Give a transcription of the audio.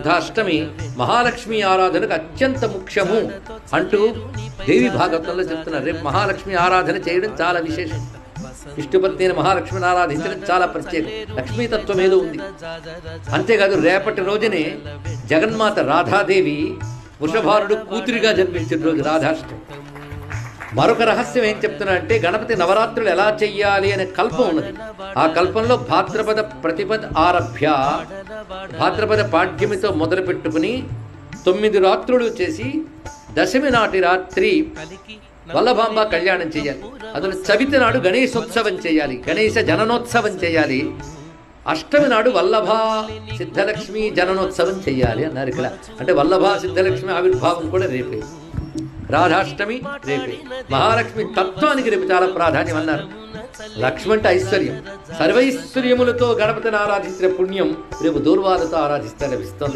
శుద్ధ అష్టమి మహాలక్ష్మి ఆరాధనకు అత్యంత ముఖ్యము అంటూ దేవి భాగవతంలో చెప్తున్నారు. రేపు మహాలక్ష్మి ఆరాధన చేయడం చాలా విశేషం. విష్ణుపత్ని అయిన మహాలక్ష్మిని ఆరాధించడం చాలా ప్రత్యేకం. లక్ష్మీతత్వం ఏదో ఉంది. అంతేకాదు రేపటి రోజునే జగన్మాత రాధాదేవి వృషభారుడు కూతురిగా జన్మించిన రోజు రాధాష్టమి. మరొక రహస్యం ఏం చెప్తున్నా అంటే గణపతి నవరాత్రులు ఎలా చెయ్యాలి అనే కల్పం ఉన్నది. ఆ కల్పంలో భాద్రపద ప్రతిపద ఆరభ్య, భాద్రపద పాడ్యమితో మొదలు పెట్టుకుని 9 రాత్రులు చేసి దశమి నాటి రాత్రి వల్లభాంబ కళ్యాణం చేయాలి. అందులో చవితి నాడు గణేశోత్సవం చేయాలి, గణేశ జననోత్సవం చేయాలి. అష్టమి నాడు వల్లభా సిద్ధలక్ష్మి జననోత్సవం చేయాలి అన్నారు ఇక్కడ. అంటే వల్లభా సిద్ధలక్ష్మి ఆవిర్భావం కూడా రేపే, రాధాష్టమి రేపే. మహాలక్ష్మి తత్వానికి రేపు చాలా ప్రాధాన్యం అన్నారు. లక్ష్మి అంటే ఐశ్వర్యం, సర్వైశ్వర్యములతో గణపతిని ఆరాధించిన పుణ్యం రేపు దూర్వాలతో ఆరాధిస్తే లభిస్తుంది.